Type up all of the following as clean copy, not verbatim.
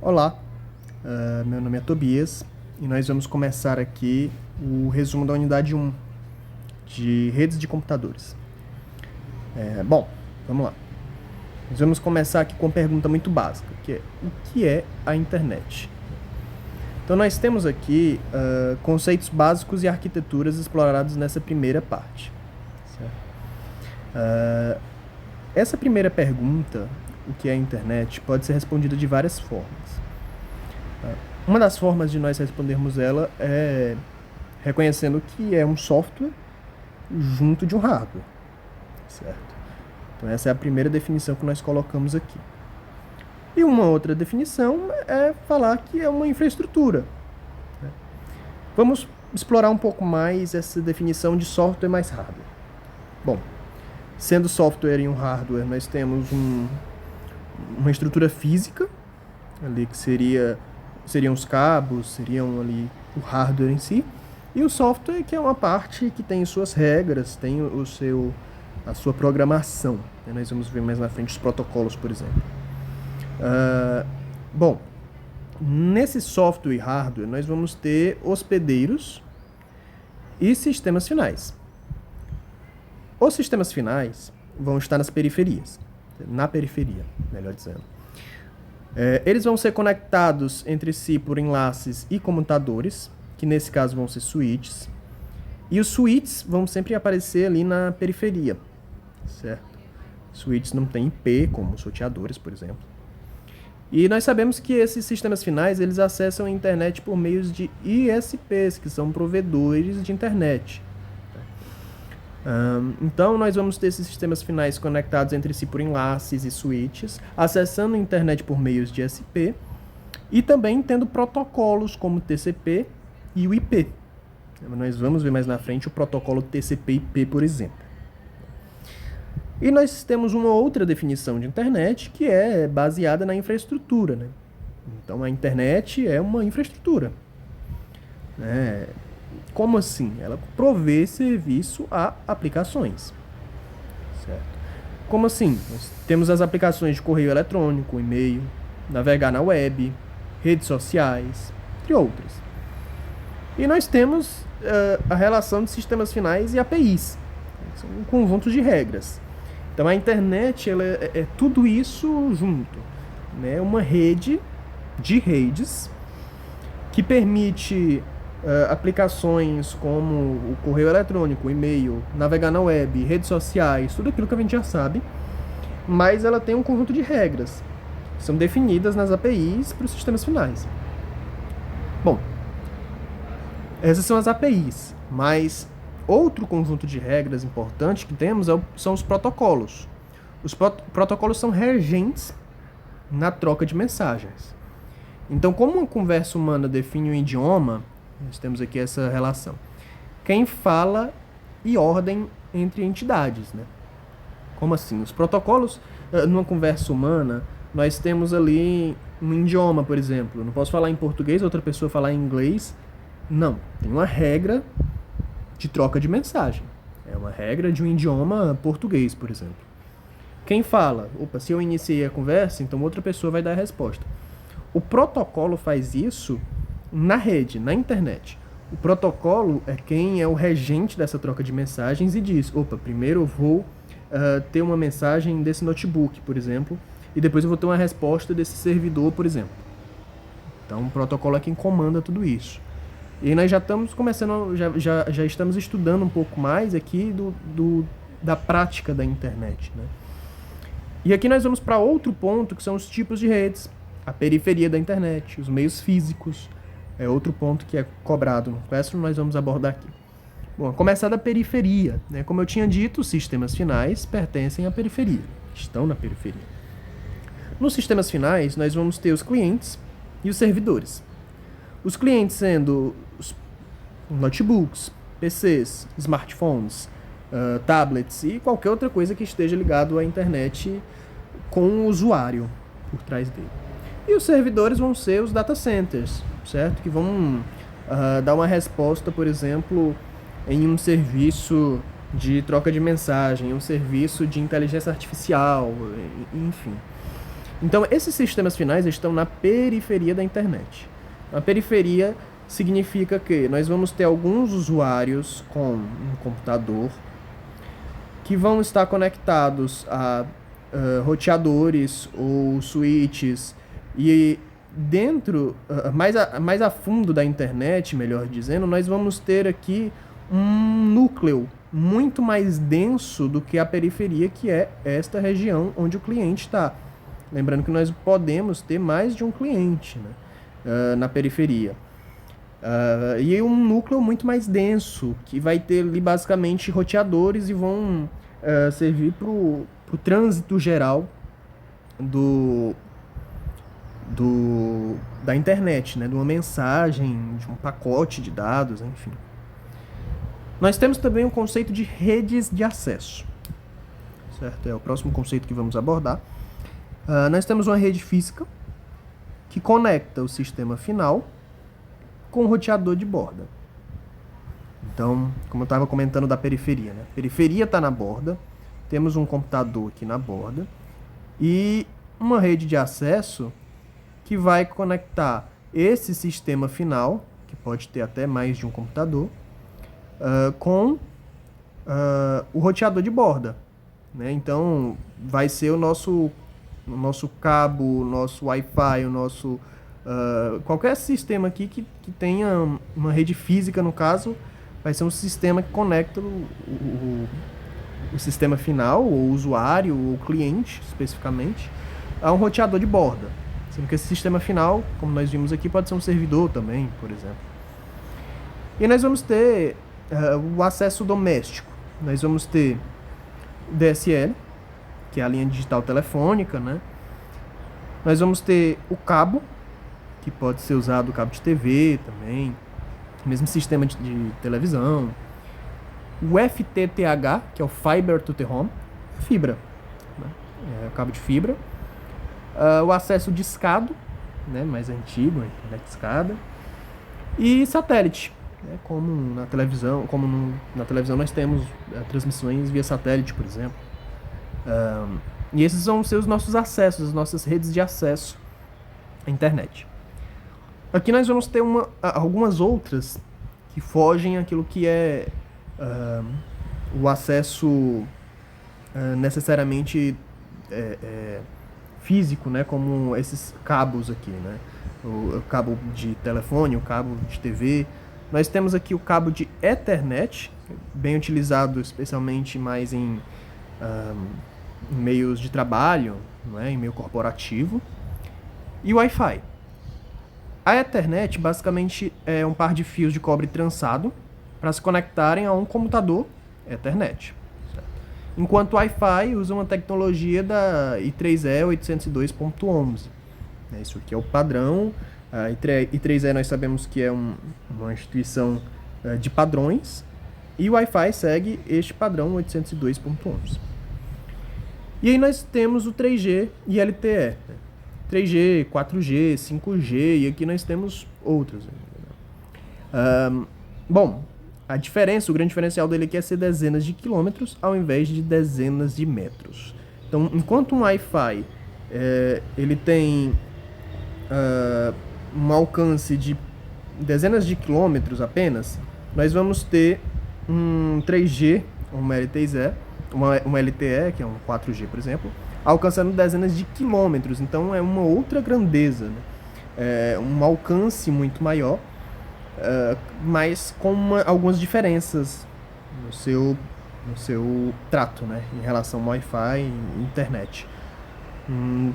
Olá, meu nome é Tobias e nós vamos começar aqui o resumo da unidade 1 de redes de computadores. Bom, vamos lá. Nós vamos começar aqui com uma pergunta muito básica, que é: o que é a internet? Então nós temos aqui conceitos básicos e arquiteturas explorados nessa primeira parte. Certo? Essa primeira pergunta, o que é a internet, pode ser respondida de várias formas. Uma das formas de nós respondermos ela é reconhecendo que é um software junto de um hardware, certo? Então essa é a primeira definição que nós colocamos aqui. E uma outra definição é falar que é uma infraestrutura. Vamos explorar um pouco mais essa definição de software mais hardware. Bom, sendo software e um hardware, nós temos uma estrutura física, ali que seriam os cabos, seriam ali o hardware em si, e o software, que é uma parte que tem suas regras, tem a sua programação. Nós vamos ver mais na frente os protocolos, por exemplo. Bom, nesse software e hardware, nós vamos ter hospedeiros e sistemas finais. Os sistemas finais vão estar nas periferias, na periferia, melhor dizendo. Eles vão ser conectados entre si por enlaces e comutadores, que nesse caso vão ser switches. E os switches vão sempre aparecer ali na periferia, certo? Switches não tem IP, como os roteadores, por exemplo. E nós sabemos que esses sistemas finais, eles acessam a internet por meios de ISPs, que são provedores de internet. Então, nós vamos ter esses sistemas finais conectados entre si por enlaces e switches, acessando a internet por meios de ISP, e também tendo protocolos como o TCP e o IP. Nós vamos ver mais na frente o protocolo TCP/IP, por exemplo. E nós temos uma outra definição de internet que é baseada na infraestrutura, né? Então, a internet é uma infraestrutura. Como assim? Ela provê serviço a aplicações. Certo? Como assim? Nós temos as aplicações de correio eletrônico, e-mail, navegar na web, redes sociais, entre outras. E nós temos a relação de sistemas finais e APIs. São um conjunto de regras. Então a internet ela é tudo isso junto. Né? Uma rede de redes que permite aplicações como o correio eletrônico, o e-mail, navegar na web, redes sociais, tudo aquilo que a gente já sabe, mas ela tem um conjunto de regras que são definidas nas APIs para os sistemas finais. Bom, essas são as APIs, mas outro conjunto de regras importante que temos são os protocolos. Os protocolos são regentes na troca de mensagens. Então, como uma conversa humana define um idioma, nós temos aqui essa relação. Quem fala e ordem entre entidades, né? Como assim? Os protocolos, numa conversa humana, nós temos ali um idioma, por exemplo. Eu não posso falar em português, outra pessoa falar em inglês. Não. Tem uma regra de troca de mensagem. É uma regra de um idioma português, por exemplo. Quem fala? Se eu iniciei a conversa, então outra pessoa vai dar a resposta. O protocolo faz isso na rede, na internet. O protocolo é quem é o regente dessa troca de mensagens e diz: primeiro eu vou ter uma mensagem desse notebook, por exemplo, e depois eu vou ter uma resposta desse servidor, por exemplo. Então o protocolo é quem comanda tudo isso. E nós já estamos começando, já estamos estudando um pouco mais aqui da prática da internet, né? E aqui nós vamos para outro ponto, que são os tipos de redes, a periferia da internet, os meios físicos. É outro ponto que é cobrado no Classroom, nós vamos abordar aqui. Bom, a começar da periferia. Né? Como eu tinha dito, os sistemas finais pertencem à periferia, estão na periferia. Nos sistemas finais, nós vamos ter os clientes e os servidores. Os clientes sendo os notebooks, PCs, smartphones, tablets e qualquer outra coisa que esteja ligado à internet com o usuário por trás dele. E os servidores vão ser os data centers, certo? Que vão dar uma resposta, por exemplo, em um serviço de troca de mensagem, um serviço de inteligência artificial, enfim. Então, esses sistemas finais estão na periferia da internet. A periferia significa que nós vamos ter alguns usuários com um computador que vão estar conectados a roteadores ou switches, e dentro, mais a fundo da internet, melhor dizendo, nós vamos ter aqui um núcleo muito mais denso do que a periferia, que é esta região onde o cliente está. Lembrando que nós podemos ter mais de um cliente, né, na periferia. E um núcleo muito mais denso, que vai ter ali basicamente roteadores e vão servir para o trânsito geral da internet, né, de uma mensagem, de um pacote de dados, enfim. Nós temos também o conceito de redes de acesso, certo? É o próximo conceito que vamos abordar. Nós temos uma rede física que conecta o sistema final com o roteador de borda. Então, como eu estava comentando da periferia, né? A periferia está na borda, temos um computador aqui na borda e uma rede de acesso que vai conectar esse sistema final, que pode ter até mais de um computador, com o roteador de borda, né? Então, vai ser o nosso cabo, o nosso Wi-Fi, o nosso qualquer sistema aqui que tenha uma rede física, no caso, vai ser um sistema que conecta o sistema final, o usuário, o cliente, especificamente, a um roteador de borda. Sendo que esse sistema final, como nós vimos aqui, pode ser um servidor também, por exemplo. E nós vamos ter o acesso doméstico. Nós vamos ter o DSL, que é a linha digital telefônica, né? Nós vamos ter o cabo, que pode ser usado o cabo de TV também, mesmo sistema de televisão. O FTTH, que é o Fiber to the Home, é fibra, né? É o cabo de fibra. O acesso discado, né? Mais antigo, a internet discada. E satélite, né? Como na televisão nós temos transmissões via satélite, por exemplo. E esses vão ser os nossos acessos, as nossas redes de acesso à internet. Aqui nós vamos ter algumas outras que fogem àquilo que é o acesso necessariamente físico, né? Como esses cabos aqui, né? O cabo de telefone, o cabo de TV. Nós temos aqui o cabo de Ethernet, bem utilizado especialmente mais em meios de trabalho, né? Em meio corporativo. E o Wi-Fi. A Ethernet basicamente é um par de fios de cobre trançado para se conectarem a um computador Ethernet. Certo? Enquanto o Wi-Fi usa uma tecnologia da I3E 802.11. Isso aqui é o padrão. A I3E nós sabemos que é uma instituição de padrões, e o Wi-Fi segue este padrão 802.11. E aí nós temos o 3G e LTE. 3G, 4G, 5G, e aqui nós temos outros. Bom, o grande diferencial dele aqui é ser dezenas de quilômetros ao invés de dezenas de metros. Então, enquanto um Wi-Fi ele tem um alcance de dezenas de quilômetros apenas, nós vamos ter um 3G, uma LTE, que é um 4G, por exemplo, alcançando dezenas de quilômetros. Então é uma outra grandeza, né? Um alcance muito maior, mas com algumas diferenças no seu trato, né? Em relação ao Wi-Fi e internet.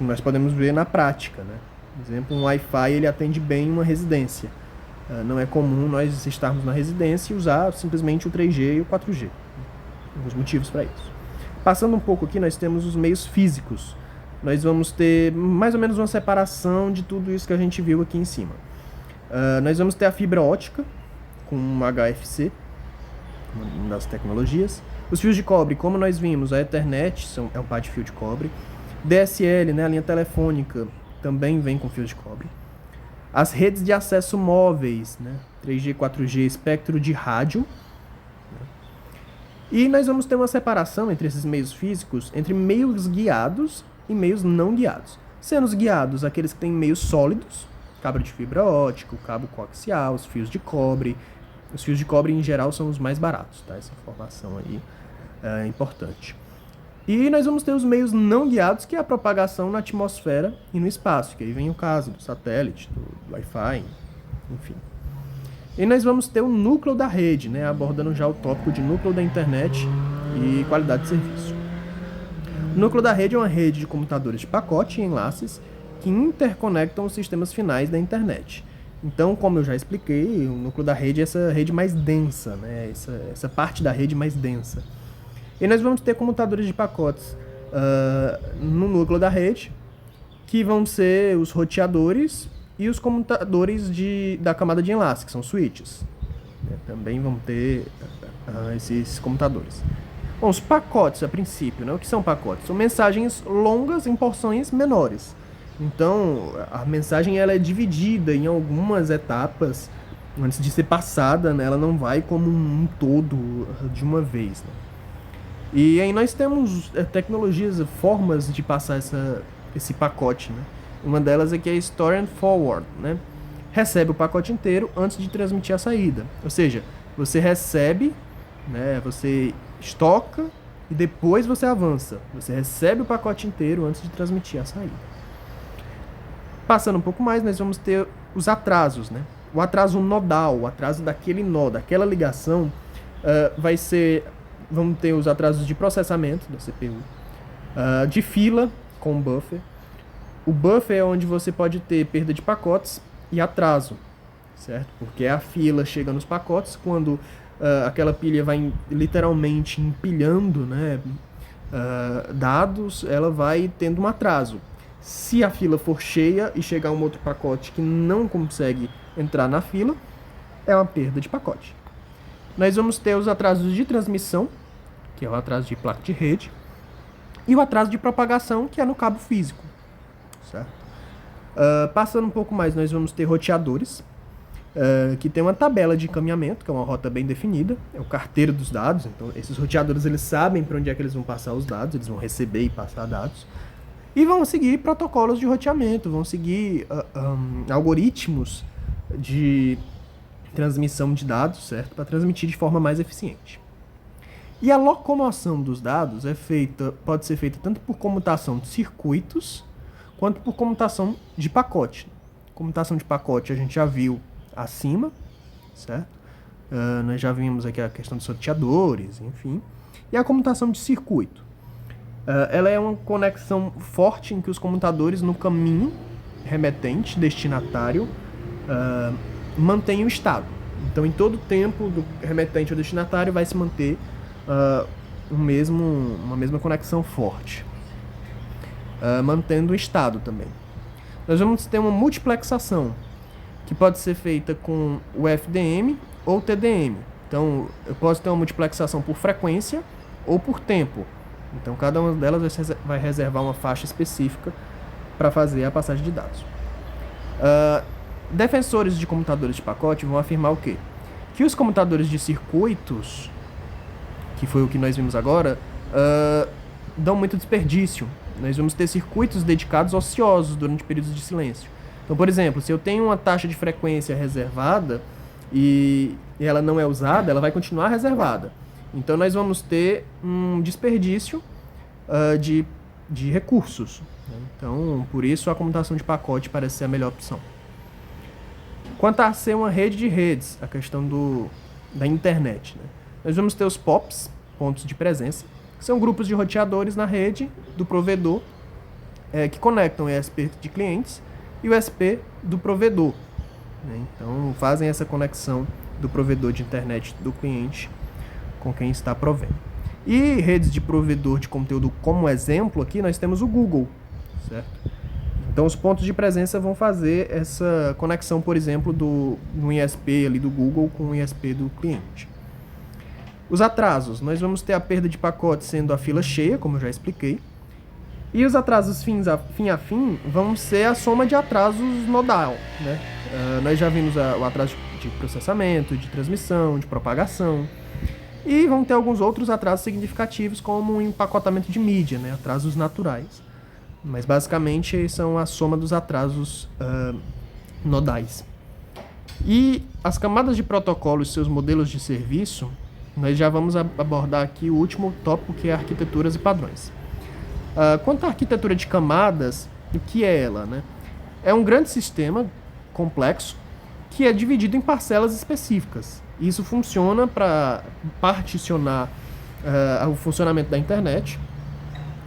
Nós podemos ver na prática, né? Por exemplo, um Wi-Fi ele atende bem uma residência. Não é comum nós estarmos na residência e usar simplesmente o 3G e o 4G. Alguns motivos para isso. Passando um pouco aqui, nós temos os meios físicos. Nós vamos ter mais ou menos uma separação de tudo isso que a gente viu aqui em cima. Nós vamos ter a fibra ótica, com um HFC, uma das tecnologias. Os fios de cobre, como nós vimos, a Ethernet é um par de fio de cobre. DSL, né, a linha telefônica, também vem com fios de cobre. As redes de acesso móveis, né, 3G, 4G, espectro de rádio. E nós vamos ter uma separação entre esses meios físicos, entre meios guiados e meios não guiados. sendo os guiados aqueles que têm meios sólidos, cabo de fibra ótica, o cabo coaxial, os fios de cobre. Os fios de cobre, em geral, são os mais baratos, tá? Essa informação aí é importante. E nós vamos ter os meios não guiados, que é a propagação na atmosfera e no espaço, que aí vem o caso do satélite, do Wi-Fi, enfim. E nós vamos ter o núcleo da rede, né? Abordando já o tópico de núcleo da internet e qualidade de serviço. O núcleo da rede é uma rede de computadores de pacote e enlaces que interconectam os sistemas finais da internet. Então, como eu já expliquei, o núcleo da rede é essa rede mais densa, né? Essa parte da rede mais densa. E nós vamos ter computadores de pacotes no núcleo da rede, que vão ser os roteadores e os computadores da camada de enlace, que são switches. Também vão ter esses computadores. Bom, os pacotes, a princípio, né? O que são pacotes? São mensagens longas em porções menores. Então, a mensagem ela é dividida em algumas etapas antes de ser passada, né? Ela não vai como um todo de uma vez, né? E aí nós temos tecnologias, formas de passar esse pacote, né? Uma delas é que é Store and Forward, né? Recebe o pacote inteiro antes de transmitir a saída. Ou seja, você recebe, né? Você estoca e depois você avança. Você recebe o pacote inteiro antes de transmitir a saída. Passando um pouco mais, nós vamos ter os atrasos, né? O atraso nodal, o atraso daquele nó, daquela ligação, vamos ter os atrasos de processamento da CPU, de fila com buffer. O buffer é onde você pode ter perda de pacotes e atraso, certo? Porque a fila chega nos pacotes quando aquela pilha vai literalmente empilhando, né, dados, ela vai tendo um atraso. Se a fila for cheia e chegar um outro pacote que não consegue entrar na fila, é uma perda de pacote. Nós vamos ter os atrasos de transmissão, que é o atraso de placa de rede, e o atraso de propagação, que é no cabo físico, certo? Passando um pouco mais, nós vamos ter roteadores, que tem uma tabela de encaminhamento, que é uma rota bem definida, é o carteiro dos dados. Então esses roteadores eles sabem para onde é que eles vão passar os dados, eles vão receber e passar dados, e vão seguir protocolos de roteamento, vão seguir algoritmos de transmissão de dados, certo? Para transmitir de forma mais eficiente. E a locomoção dos dados pode ser feita tanto por comutação de circuitos, quanto por comutação de pacote. Comutação de pacote a gente já viu acima, certo? Nós já vimos aqui a questão dos roteadores, enfim. E a comutação de circuito. Ela é uma conexão forte em que os comutadores no caminho remetente, destinatário, mantêm o estado. Então, em todo o tempo do remetente ao destinatário vai se manter uma mesma conexão forte, mantendo o estado também. Nós vamos ter uma multiplexação, que pode ser feita com o FDM ou TDM. Então, eu posso ter uma multiplexação por frequência ou por tempo. Então, cada uma delas vai reservar uma faixa específica para fazer a passagem de dados. Defensores de computadores de pacote vão afirmar o quê? Que os computadores de circuitos, que foi o que nós vimos agora, dão muito desperdício. Nós vamos ter circuitos dedicados ociosos durante períodos de silêncio. Então, por exemplo, se eu tenho uma taxa de frequência reservada e ela não é usada, ela vai continuar reservada. Então, nós vamos ter um desperdício de recursos. Então, por isso, a computação de pacote parece ser a melhor opção. Quanto a ser uma rede de redes, a questão da internet, né? Nós vamos ter os POPs, pontos de presença, que são grupos de roteadores na rede do provedor, que conectam o ESP de clientes e o ESP do provedor, né? Então, fazem essa conexão do provedor de internet do cliente com quem está provendo. E redes de provedor de conteúdo, como exemplo aqui, nós temos o Google, certo? Então, os pontos de presença vão fazer essa conexão, por exemplo, no ISP ali do Google com o ISP do cliente. Os atrasos, nós vamos ter a perda de pacote sendo a fila cheia, como eu já expliquei. E os atrasos fim a fim vão ser a soma de atrasos nodal, né? Nós já vimos o atraso de processamento, de transmissão, de propagação. E vão ter alguns outros atrasos significativos, como o empacotamento de mídia, né? Atrasos naturais. Mas basicamente são a soma dos atrasos nodais. E as camadas de protocolo e seus modelos de serviço, nós já vamos abordar aqui o último tópico, que é arquiteturas e padrões. Quanto à arquitetura de camadas, o que é ela, né? É um grande sistema complexo que é dividido em parcelas específicas. Isso funciona para particionar o funcionamento da internet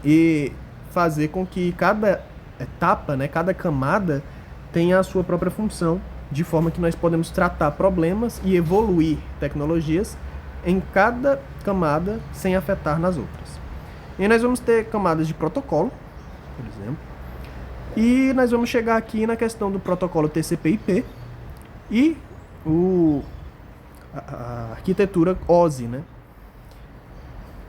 e fazer com que cada etapa, né, cada camada tenha a sua própria função, de forma que nós podemos tratar problemas e evoluir tecnologias em cada camada sem afetar nas outras. E nós vamos ter camadas de protocolo, por exemplo, e nós vamos chegar aqui na questão do protocolo TCP/IP e a arquitetura OSI, né?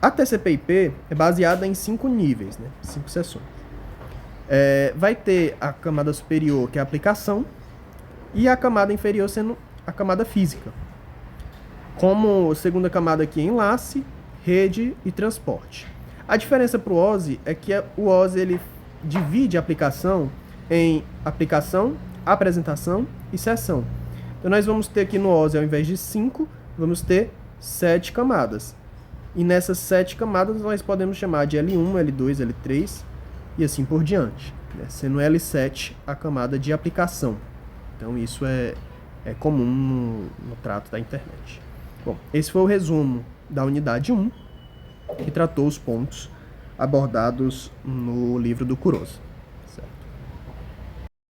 A TCP/IP é baseada em 5 níveis, né? 5 seções. Vai ter a camada superior, que é a aplicação, e a camada inferior sendo a camada física. Como segunda camada aqui é enlace, rede e transporte. A diferença para o OSI é que o OSI ele divide a aplicação em aplicação, apresentação e sessão. Então nós vamos ter aqui no OSI, ao invés de 5, vamos ter 7 camadas. E nessas 7 camadas nós podemos chamar de L1, L2, L3 e assim por diante, né? Sendo L7 a camada de aplicação. Então isso é comum no trato da internet. Bom, esse foi o resumo da unidade 1, que tratou os pontos abordados no livro do Kurosa.